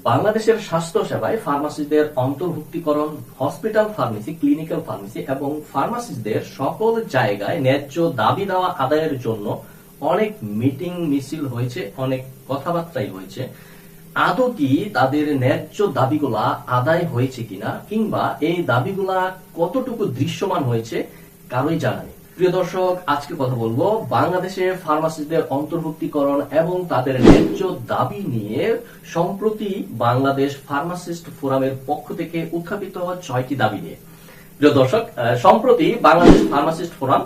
বাংলাদেশের স্বাস্থ্য সেবায় ফার্মাসিস্টদের অন্তর্ভুক্তিকরণ, হসপিটাল ফার্মেসি, ক্লিনিক্যাল ফার্মেসি এবং ফার্মাসিস্টদের সকল জায়গায় ন্যায্য দাবি দেওয়া আদায়ের জন্য অনেক মিটিং মিছিল হয়েছে, অনেক কথাবার্তাই হয়েছে। আদৌ কি তাদের ন্যায্য দাবিগুলা আদায় হয়েছে কিনা, কিংবা এই দাবিগুলা কতটুকু দৃশ্যমান হয়েছে, কারোই জানা নেই। প্রিয় দর্শক, আজকে কথা বলবো বাংলাদেশে ফার্মাসিস্টদের অন্তর্ভুক্তিকরণ এবং তাদের ন্যায্য দাবি নিয়ে সম্প্রতি বাংলাদেশ ফার্মাসিস্ট ফোরামের পক্ষ থেকে উত্থাপিত 6টি দাবি নিয়ে। প্রিয় দর্শক, সম্প্রতি বাংলাদেশ ফার্মাসিস্ট ফোরাম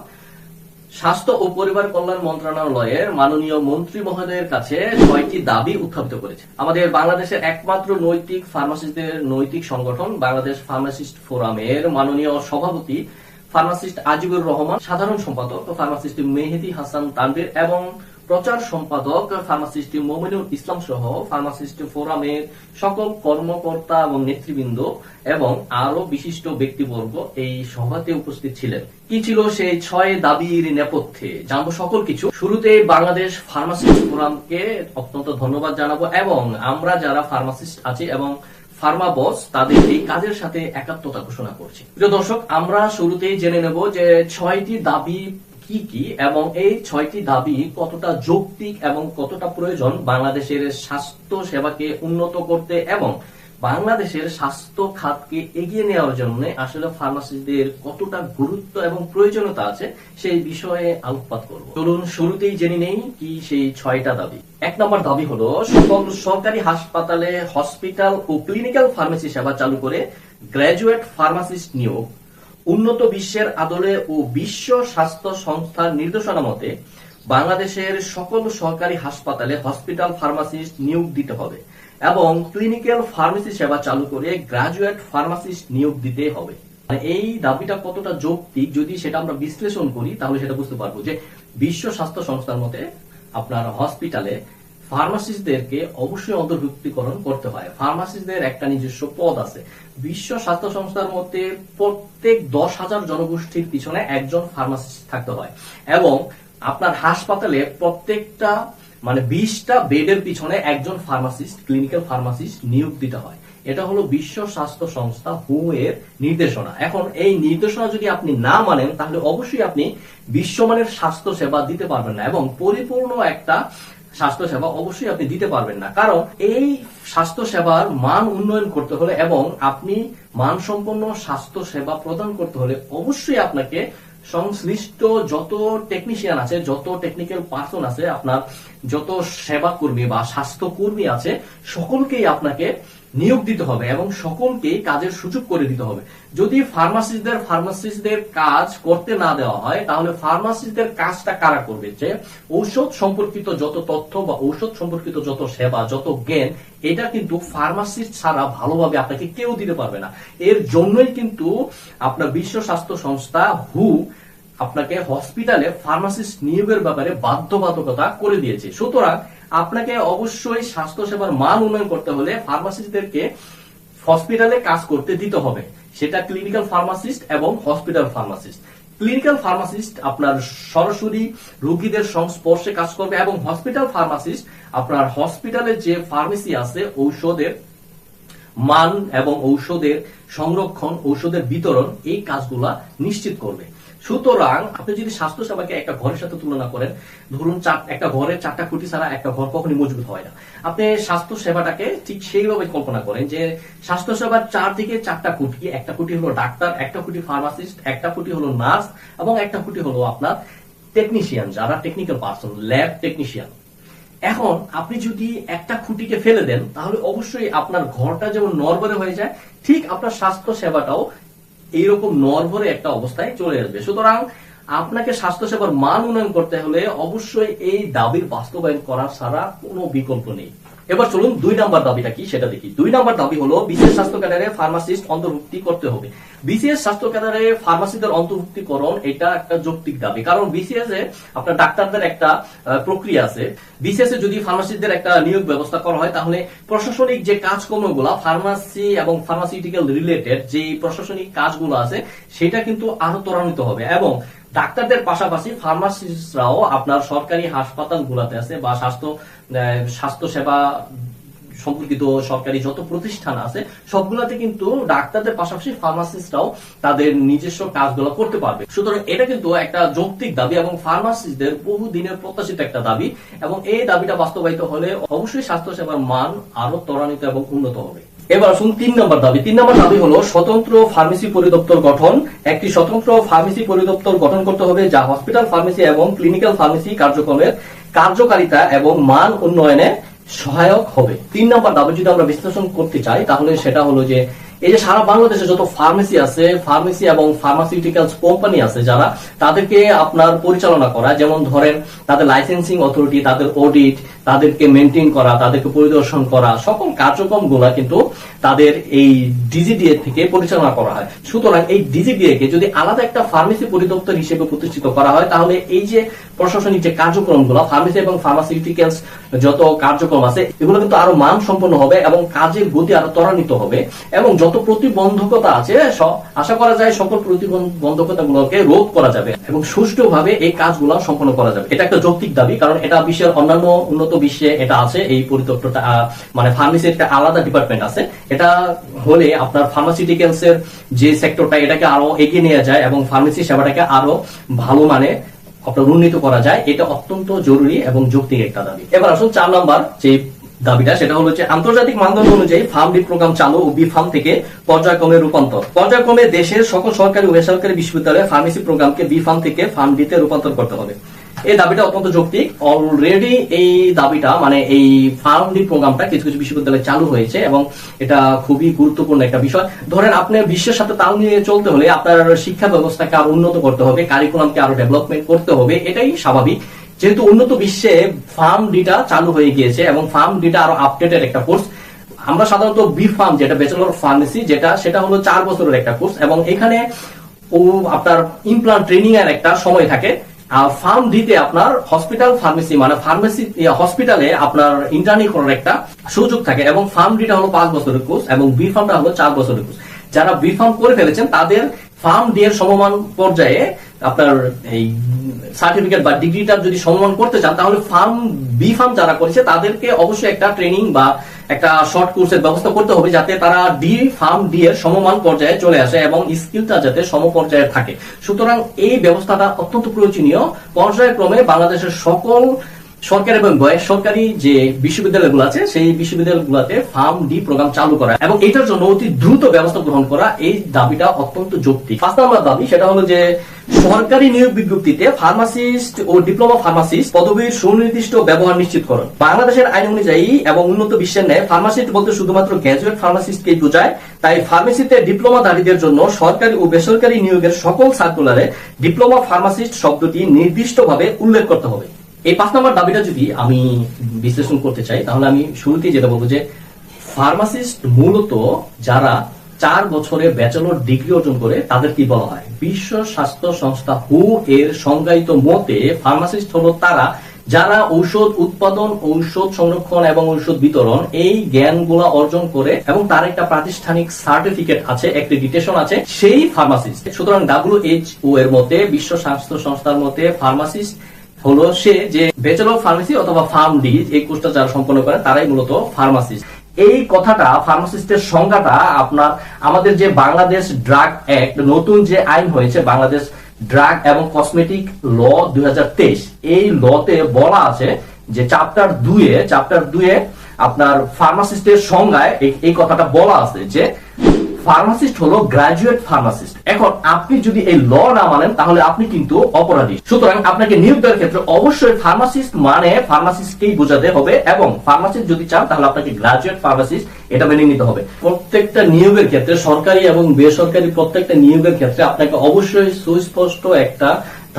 স্বাস্থ্য ও পরিবার কল্যাণ মন্ত্রণালয়ের মাননীয় মন্ত্রী মহোদয়ের কাছে 6টি দাবি উত্থাপিত করেছে। আমাদের বাংলাদেশের একমাত্র নৈতিক ফার্মাসিস্টদের নৈতিক সংগঠন বাংলাদেশ ফার্মাসিস্ট ফোরামের মাননীয় সভাপতি ফার্মাসিস্ট আজিবুর রহমান, সাধারণ সম্পাদক ফার্মাসিস্ট মেহেদী হাসান তানভীর এবং প্রচার সম্পাদক ফার্মাসিস্ট মোমিনুল ইসলাম সহ ফার্মাসিস্ট ফোরামের সকল কর্মকর্তা এবং নেতৃবৃন্দ এবং আরো বিশিষ্ট ব্যক্তিবর্গ এই সভাতে উপস্থিত ছিলেন। কি ছিল সেই 6 দাবির নেপথ্যে, জানবো সকল কিছু। শুরুতে বাংলাদেশ ফার্মাসিস্ট ফোরামকে অত্যন্ত ধন্যবাদ জানাবো এবং আমরা যারা ফার্মাসিস্ট আছি এবং ফার্মা বস তাদের এই কাজের সাথে একাত্মতা ঘোষণা করছি। প্রিয় দর্শক, আমরা শুরুতেই জেনে নেব যে 6টি দাবি কি কি এবং এই 6টি দাবি কতটা যৌক্তিক এবং কতটা প্রয়োজন বাংলাদেশের স্বাস্থ্য সেবাকে উন্নত করতে এবং বাংলাদেশের স্বাস্থ্য খাতকে এগিয়ে নেওয়ার জন্য আসলে ফার্মাসিস্টদের কতটা গুরুত্ব এবং প্রয়োজনীয়তা আছে সেই বিষয়ে আলোকপাত করব। চলুন শুরুতেই জেনে নেই কি সেই 6টা দাবি। 1 নম্বর দাবি হলো সকল সরকারি হাসপাতালে হসপিটাল ও ক্লিনিক্যাল ফার্মেসি সেবা চালু করে গ্র্যাজুয়েট ফার্মাসিস্ট নিয়োগ। উন্নত বিশ্বের আদলে ও বিশ্ব স্বাস্থ্য সংস্থার নির্দেশনা মতে বাংলাদেশের সকল সরকারি হাসপাতালে হসপিটাল ফার্মাসিস্ট নিয়োগ দিতে হবে এবং ক্লিনিক্যাল ফার্মেসি সেবা চালু করে গ্রাজুয়েট ফার্মাসিস্ট নিয়োগ দিতে হবে। এই দাবিটা কতটা যৌক্তিক যদি সেটা আমরা বিশ্লেষণ করি তাহলে সেটা বুঝতে পারবো যে বিশ্ব স্বাস্থ্য সংস্থার মতে আপনার হসপিটালে ফার্মাসিস্টদেরকে অবশ্যই অন্তর্ভুক্তিকরণ করতে হয়। ফার্মাসিস্টদের একটা নিজস্ব পদ আছে। বিশ্ব স্বাস্থ্য সংস্থার মতে প্রত্যেক 10,000 জনগোষ্ঠীর পিছনে একজন ফার্মাসিস্ট থাকতে হয় এবং আপনার হাসপাতালে প্রত্যেকটা 20টা বেডের পিছনে একজন ফার্মাসিস্ট, ক্লিনিক্যাল ফার্মাসিস্ট নিয়োগ দিতে হয়। এটা হলো বিশ্ব স্বাস্থ্য সংস্থা হু এর নির্দেশনা। এখন এই নির্দেশনা যদি আপনি না মানেন তাহলে অবশ্যই আপনি বিশ্বমানের স্বাস্থ্য সেবা দিতে পারবেন না এবং পরিপূর্ণ একটা স্বাস্থ্য সেবা অবশ্যই আপনি দিতে পারবেন না। কারণ এই স্বাস্থ্য সেবার মান উন্নয়ন করতে হলে এবং আপনি মানসম্পন্ন স্বাস্থ্য সেবা প্রদান করতে হলে অবশ্যই আপনাকে সংশ্লিষ্ট যত টেকনিশিয়ান আছে, যত টেকনিক্যাল পার্সন আছে, আপনার যত সেবা কর্মী বা স্বাস্থ্য কর্মী আছে সকলকেই আপনাকে নিয়োগ দিতে হবে এবং সকলকেই কাজের সুযোগ করে দিতে হবে। যদি ফার্মাসিস্টদের কাজ করতে না দেওয়া হয় তাহলে ফার্মাসিস্টদের কাজটা কারা করবে? যে ঔষধ সম্পর্কিত যত তথ্য বা ঔষধ সম্পর্কিত যত সেবা, যত জ্ঞান, এটা কিন্তু ফার্মাসিস্ট ছাড়া ভালোভাবে আপনাকে কেউ দিতে পারবে না। এর জন্যই কিন্তু আপনার বিশ্ব স্বাস্থ্য সংস্থা হু আপনাকে হসপিটালে ফার্মাসিস্ট নিয়োগের ব্যাপারে বাধ্যবাধকতা করে দিয়েছে। সুতরাং আপনাকে অবশ্যই স্বাস্থ্য সেবার মান উন্নয়ন করতে হলে ফার্মাসিস্টদেরকে হসপিটালে কাজ করতে দিতে হবে। সেটা ক্লিনিক্যাল ফার্মাসিস্ট এবং হসপিটাল ফার্মাসিস্ট। ক্লিনিক্যাল ফার্মাসিস্ট আপনার সরাসরি রোগীদের সংস্পর্শে কাজ করবে এবং হসপিটাল ফার্মাসিস্ট আপনার হসপিটালে যে ফার্মেসি আছে ঔষধের মান এবং ঔষধের সংরক্ষণ, ঔষধের বিতরণ, এই কাজগুলা নিশ্চিত করবে। সুতরাং আপনি যদি স্বাস্থ্য সেবাকে একটা ঘরের সাথে তুলনা করেন, ধরুন একটা ঘরের 4টা খুঁটি ছাড়া একটা ঘর কখনই মজবুত হয় না। আপনি স্বাস্থ্য সেবাটাকে ঠিক সেইভাবে কল্পনা করেন যে স্বাস্থ্য সেবার 4 থেকে 4টা খুঁটি, একটা খুঁটি হলো ডাক্তার, একটা খুঁটি ফার্মাসিস্ট, একটা খুঁটি হলো নার্স এবং একটা খুঁটি হলো আপনার টেকনিশিয়ান, যারা টেকনিক্যাল পার্সন, ল্যাব টেকনিশিয়ান। এখন আপনি যদি একটা খুঁটিকে ফেলে দেন তাহলে অবশ্যই আপনার ঘরটা যেমন নড়বড়ে হয়ে যায়, ঠিক আপনার স্বাস্থ্য সেবাটাও এইরকম নড়বড়ে একটা অবস্থায় চলে আসবে। সুতরাং আপনাকে স্বাস্থ্য সেবার মান উন্নয়ন করতে হলে অবশ্যই এই দাবির বাস্তবায়ন করা ছাড়া কোনো বিকল্প নেই। এবার চলুন 2 নম্বর দাবিটা কি সেটা দেখি। 2 নম্বর দাবি হলো বিসিএস স্বাস্থ্য ক্যাডারে ফার্মাসিস্ট অন্তর্ভুক্তি করতে হবে। বিসিএস স্বাস্থ্য ক্যাডারে ফার্মাসিস্টদের অন্তর্ভুক্তিকরণ এটা একটা যৌক্তিক দাবি। কারণ বিসিএস এ আপনার ডাক্তারদের একটা প্রক্রিয়া আছে। বিসিএস এ যদি ফার্মাসিস্টদের একটা নিয়োগ ব্যবস্থা করা হয় তাহলে প্রশাসনিক যে কাজকর্মগুলো ফার্মাসি এবং ফার্মাসিউটিক্যাল রিলেটেড যে প্রশাসনিক কাজগুলো আছে সেটা কিন্তু আরো ত্বরান্বিত হবে এবং ডাক্তারদের পাশাপাশি ফার্মাসিস্টরাও আপনার সরকারি হাসপাতালগুলোতে আছে বা স্বাস্থ্য সেবা সম্পর্কিত সরকারি যত প্রতিষ্ঠান আছে সবগুলাতে কিন্তু ডাক্তারদের পাশাপাশি ফার্মাসিস্টরাও তাদের নিজস্ব কাজগুলো করতে পারবে। সুতরাং এটা কিন্তু একটা যৌক্তিক দাবি এবং ফার্মাসিস্টদের বহুদিনের প্রত্যাশিত একটা দাবি, এবং এই দাবিটা বাস্তবায়িত হলে অবশ্যই স্বাস্থ্যসেবার মান আরো ত্বরান্বিত এবং উন্নত হবে। এবার আসুন 3 নম্বর দাবি। 3 নম্বর দাবি হলো স্বতন্ত্র ফার্মেসি পরিদপ্তর গঠন। একটি স্বতন্ত্র ফার্মেসি পরিদপ্তর গঠন করতে হবে যা হসপিটাল ফার্মেসি এবং ক্লিনিক্যাল ফার্মেসি কার্যক্রমের কার্যকারিতা এবং মান উন্নয়নে সহায়ক হবে। 3 নম্বর দাবি যদি আমরা বিশ্লেষণ করতে চাই তাহলে সেটা হলো যে এই যে সারা বাংলাদেশে যত ফার্মেসি আছে, ফার্মেসি এবং ফার্মাসিউটিক্যালস কোম্পানি আছে যারা, তাদেরকে আপনার পরিচালনা করা, যেমন ধরেন তাদের লাইসেন্সিং অথরিটি, তাদের অডিট, তাদেরকে মেনটেন করা, তাদেরকে পরিদর্শন করা, সকল কার্যক্রমগুলো কিন্তু তাদের এই ডিজিডিএ থেকে পরিচালনা করা হয়। সুতরাং এই ডিজিডিএ কে যদি আলাদা একটা ফার্মেসি পরিদপ্তর হিসেবে প্রতিষ্ঠিত করা হয় তাহলে এই যে প্রশাসনিক যে কার্যক্রমগুলো, ফার্মেসি এবং ফার্মাসিউটিক্যালস যত কার্যক্রম আছে এগুলো কিন্তু আরো মান সম্পন্ন হবে এবং কাজের গতি আরো ত্বরান্বিত হবে, এবং যত প্রতিবন্ধকতা আছে আশা করা যায় সকল প্রতিবন্ধকতাগুলোকে রোধ করা যাবে এবং সুষ্ঠুভাবে এই কাজগুলো সম্পন্ন করা যাবে। এটা একটা যৌক্তিক দাবি, কারণ এটা বিশ্বের অন্যান্য উন্নত বিশ্বে এটা আছে, এই পরিদপ্তরটা মানে ফার্মেসির একটা আলাদা ডিপার্টমেন্ট আছে। এটা হলে আপনার ফার্মাসিউটিক্যালস এর যে সেক্টরটা এটাকে আরো এগিয়ে নিয়ে যায় এবং ফার্মেসি সেবাটাকে আরো ভালো মানে আপনার উন্নীত করা যায়। এটা অত্যন্ত জরুরি এবং যৌক্তিক একটা দাবি। এবার আসুন 4 নম্বর যে দাবিটা, সেটা হলো যে আন্তর্জাতিক মানদণ্ড অনুযায়ী ফার্ম ডি প্রোগ্রাম চালু ও বি ফার্ম থেকে পর্যায়ক্রমে রূপান্তর। পর্যায়ক্রমে দেশের সকল সরকারি ও বেসরকারি বিশ্ববিদ্যালয়ে ফার্মেসি প্রোগ্রামকে বি ফার্ম থেকে ফার্ম ডি তে রূপান্তর করতে হবে। এই দাবিটা অত্যন্ত যৌক্তিক। অলরেডি এই দাবিটা মানে এই ফার্ম ডি প্রোগ্রামটা কিছু কিছু বিশ্ববিদ্যালয়ে চালু হয়েছে এবং এটা খুবই গুরুত্বপূর্ণ একটা বিষয়। ধরেন আপনি বিশ্বের সাথে তাল নিয়ে চলতে হলে আপনার শিক্ষা ব্যবস্থাকে আরো উন্নত করতে হবে, কারিকুলামকে আরো ডেভেলপমেন্ট করতে হবে, এটাই স্বাভাবিক। যেহেতু উন্নত বিশ্বে ফার্ম ডিটা চালু হয়ে গিয়েছে এবং ফার্ম ডিটা আরো আপডেটেড একটা কোর্স। আমরা সাধারণত বি ফার্ম যেটা ব্যাচেলর অফ ফার্মেসি সেটা হলো 4 বছরের একটা কোর্স, এবং এখানে আপনার ইমপ্লান্ট ট্রেনিং এর একটা সময় থাকে। আর ফার্ম ডিতে আপনার হসপিটাল ফার্মেসি মানে ফার্মেসি হসপিটালে আপনার ইন্টার্নি করার একটা সুযোগ থাকে, এবং ফার্ম ডিটা হলো 5 বছরের কোর্স এবং বি ফার্মটা হলো 4 বছরের কোর্স। যারা বি ফার্ম করে ফেলেছেন তাদের ফার্ম ডি এর সমমান পর্যায়ে আপনার এই সার্টিফিকেট বা ডিগ্রিটা যদি সমমান করতে চান তাহলে ফার্ম বি ফার্ম যারা করেছে তাদেরকে অবশ্যই একটা ট্রেনিং বা একটা শর্ট কোর্সের ব্যবস্থা করতে হবে যাতে তারা ফার্ম ডি এর সমমান পর্যায়ে চলে আসে এবং স্কিলটা যাতে সমপর্যায়ে থাকে। সুতরাং এই ব্যবস্থাটা অত্যন্ত প্রয়োজনীয়। পর্যায়ক্রমে বাংলাদেশের সকল সরকারি এবং বেসরকারি যে বিশ্ববিদ্যালয়গুলো আছে সেই বিশ্ববিদ্যালয়গুলোতে ফার্ম ডি প্রোগ্রাম চালু করা এবং এটার জন্য অতি দ্রুত ব্যবস্থা গ্রহণ করা, এই দাবিটা অত্যন্ত যৌক্তিক। 5 নম্বর দাবি সেটা হলো যে সরকারি নিয়োগ বিজ্ঞপ্তিতে ফার্মাসিস্ট ও ডিপ্লোমা ফার্মাসিস্ট পদবীর সুনির্দিষ্ট ব্যবহার নিশ্চিতকরণ। বাংলাদেশের আইন অনুযায়ী এবং উন্নত বিশ্বের ন্যায় ফার্মাসিস্ট বলতে শুধুমাত্র গ্র্যাজুয়েট ফার্মাসিস্টকেই বোঝায়। তাই ফার্মেসিতে ডিপ্লোমাধারীদের জন্য সরকারি ও বেসরকারি নিয়োগের সকল সার্কুলারে ডিপ্লোমা ফার্মাসিস্ট শব্দটি নির্দিষ্টভাবে উল্লেখ করতে হবে। এই 5 নম্বর দাবিটা যদি আমি বিশ্লেষণ করতে চাই তাহলে আমি শুরুতেই যেটা বলবো যে ফার্মাসিস্ট মূলত যারা 4 বছরে ব্যাচেলর ডিগ্রি অর্জন করে তাদের কি বলা হয়? বিশ্ব স্বাস্থ্য সংস্থা হু এর সংজ্ঞায়িত মতে ফার্মাসিস্ট হলো তারা যারা ঔষধ উৎপাদন, ঔষধ সংরক্ষণ এবং ঔষধ বিতরণ এই জ্ঞানগুলো অর্জন করে এবং তার একটা প্রাতিষ্ঠানিক সার্টিফিকেট আছে, অ্যাক্রিডিটেশন আছে, সেই ফার্মাসিস্ট। সুতরাং WHO এর মতে, বিশ্ব স্বাস্থ্য সংস্থার মতে ফার্মাসিস্ট হলো সে যে ব্যাচেলর অফ ফার্মেসি অথবা ফার্ম ডি এই কোর্সটা যারা সম্পন্ন করে তারাই মূলত ফার্মাসিস্ট। এই কথাটা ফার্মাসিস্টের সংজ্ঞাটা আপনার আমাদের যে বাংলাদেশ ড্রাগ অ্যাক্ট, নতুন যে আইন হয়েছে বাংলাদেশ ড্রাগ এবং কসমেটিক ল 2023, এই লতে বলা আছে যে চ্যাপ্টার 2 আপনার ফার্মাসিস্টের সংজ্ঞায় এই কথাটা বলা আছে যে ফার্মাসিস্ট হলো গ্রাজুয়েট ফার্মাসিস্ট। এখন আপনি যদি এই ল না মানেন তাহলে আপনি কিন্তু অপরাধী। সুতরাং আপনাকে নিয়োগ দেওয়ার ক্ষেত্রে অবশ্যই ফার্মাসিস্ট মানে ফার্মাসিস্টকেই বোঝাতে হবে, এবং ফার্মাসিস্ট যদি চান তাহলে আপনাকে গ্রাজুয়েট ফার্মাসিস্ট এটা মেনে নিতে হবে। প্রত্যেকটা নিয়োগের ক্ষেত্রে, সরকারি এবং বেসরকারি প্রত্যেকটা নিয়োগের ক্ষেত্রে আপনাকে অবশ্যই সুস্পষ্ট একটা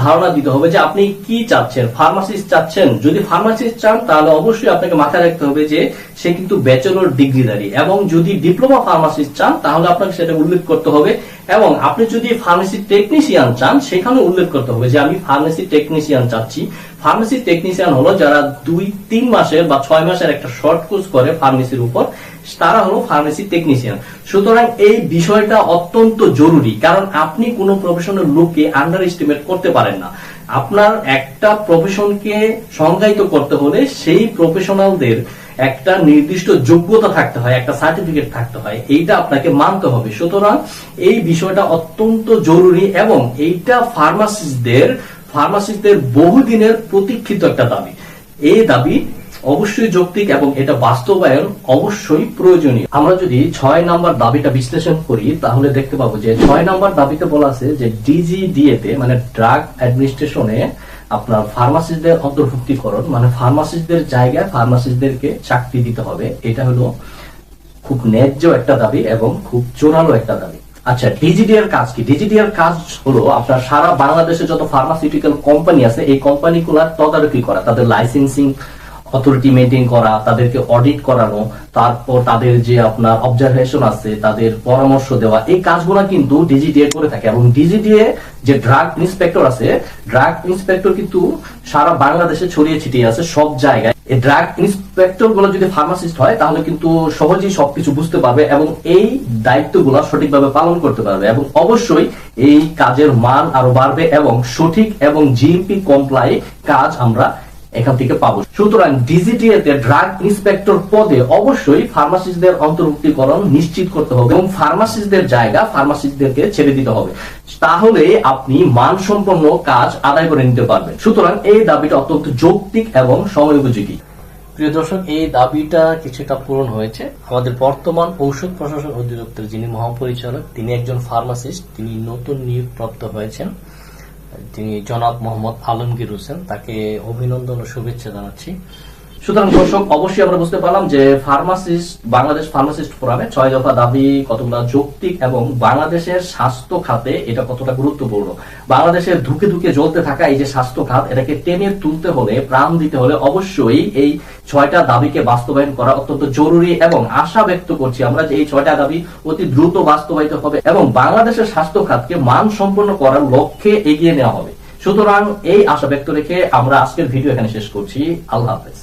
ধারণা দিতে হবে যে আপনি কি চাচ্ছেন। ফার্মাসিস্ট চাচ্ছেন, যদি ফার্মাসিস্ট চান তাহলে অবশ্যই আপনাকে মাথায় রাখতে হবে যে সে কিন্তু ব্যাচেলর ডিগ্রিধারী, এবং যদি ডিপ্লোমা ফার্মাসিস্ট চান তাহলে আপনাকে সেটা উল্লেখ করতে হবে, এবং আপনি যদি ফার্মেসি টেকনিশিয়ান চান সেখানে উল্লেখ করতে হবে যে আমি ফার্মেসি টেকনিশিয়ান চাচ্ছি। ফার্মেসি টেকনিশিয়ান হলো যারা 2-3 মাসের বা 6 মাসের একটা শর্ট কোর্স করে ফার্মেসির উপর, তারা হলো ফার্মেসি টেকনিশিয়ান। সুতরাং এই বিষয়টা অত্যন্ত জরুরি, কারণ আপনি কোনো প্রফেশনাল লোককে আন্ডার এস্টিমেট করতে পারেন না। আপনার একটা প্রফেশনকে সংজ্ঞায়িত করতে হলে সেই প্রফেশনালদের একটা নির্দিষ্ট যোগ্যতা থাকতে হয়, একটা সার্টিফিকেট থাকতে হয়, এইটা আপনাকে মানতে হবে। সুতরাং এই বিষয়টা অত্যন্ত জরুরি এবং এইটা ফার্মাসিস্টদের বহুদিনের প্রতীক্ষিত একটা দাবি। এই দাবি অবশ্যই যৌক্তিক এবং এটা বাস্তবায়ন অবশ্যই প্রয়োজনীয়। আমরা যদি 6 নম্বর দাবিটা বিশ্লেষণ করি তাহলে দেখতে পাবো যে 6 নম্বর দাবিতে বলা আছে যে ডিজিডিএ তে মানে ড্রাগ অ্যাডমিনিস্ট্রেশনে আপনার ফার্মাসিস্টদের অন্তর্ভুক্তিকরণ, মানে ফার্মাসিস্টদের জায়গায় ফার্মাসিস্টদেরকে চাকরি দিতে হবে। এটা হলো খুব ন্যায্য একটা দাবি এবং খুব জোরালো একটা দাবি। আচ্ছা, ডিজিডিএ এর কাজ কি? ডিজিডিএ এর কাজ হলো আপনার সারা বাংলাদেশে যত ফার্মাসিউটিক্যাল কোম্পানি আছে এই কোম্পানিগুলোর তদারকি করা, তাদের লাইসেন্সিং অথরিটি মেইনটেইন করা, তাদেরকে অডিট করানো, তারপর তাদের যে আপনার অবজারভেশন আছে তাদের পরামর্শ দেওয়া, এই কাজগুলো কিন্তু ডিজিডিএ করে থাকে। এবং ডিজিডিএ যে ড্রাগ ইন্সপেক্টর আছে, ড্রাগ ইন্সপেক্টর কিন্তু সারা বাংলাদেশে ছড়িয়ে ছিটিয়ে আছে সব জায়গায়। এই ড্রাগ ইন্সপেক্টর গুলো যদি ফার্মাসিস্ট হয় তাহলে কিন্তু সহজেই সবকিছু বুঝতে পারবে এবং এই দায়িত্বগুলো সঠিকভাবে পালন করতে পারবে এবং অবশ্যই এই কাজের মান আরো বাড়বে এবং সঠিক এবং জিএমপি কমপ্লাই কাজ আমরা এখান থেকে পাবো। সুতরাং ডিজিডিএ তে ড্রাগ ইন্সপেক্টর পদে অবশ্যই ফার্মাসিস্টদের অন্তর্ভুক্তিকরণ নিশ্চিত করতে হবে এবং ফার্মাসিস্টদের জায়গা ফার্মাসিস্টদেরকে ছেড়ে দিতে হবে, তাহলে আপনি মানসম্পন্ন কাজ আদায় করে নিতে পারবেন। সুতরাং এই দাবিটা অত্যন্ত যৌক্তিক এবং সময়োপযোগী। প্রিয় দর্শক, এই দাবিটা কিছুটা পূরণ হয়েছে। আমাদের বর্তমান ঔষধ প্রশাসন অধিদপ্তরের যিনি মহাপরিচালক তিনি একজন ফার্মাসিস্ট, তিনি নতুন নিয়োগপ্রাপ্ত হয়েছেন, তিনি জনাব মোহাম্মদ আলমগীর হোসেন, তাকে অভিনন্দন ও শুভেচ্ছা জানাচ্ছি। সুতরাং দর্শক, অবশ্যই আমরা বুঝতে পারলাম যে বাংলাদেশ ফার্মাসিস্ট ফোরামে 6 দফা দাবি কতগুলো যৌক্তিক এবং বাংলাদেশের স্বাস্থ্য খাতে এটা কতটা গুরুত্বপূর্ণ। বাংলাদেশের ধুকে ধুকে জ্বলতে থাকা এই যে স্বাস্থ্য খাত, এটাকে টেনে তুলতে হলে, প্রাণ দিতে হলে অবশ্যই এই 6টা দাবিকে বাস্তবায়ন করা অত্যন্ত জরুরি এবং আশা ব্যক্ত করছি আমরা যে এই 6টা দাবি অতি দ্রুত বাস্তবায়িত হবে এবং বাংলাদেশের স্বাস্থ্য খাতকে মান সম্পন্ন করার লক্ষ্যে এগিয়ে নেওয়া হবে। সুতরাং এই আশা ব্যক্ত রেখে আমরা আজকের ভিডিও এখানে শেষ করছি। আল্লাহ হাফেজ।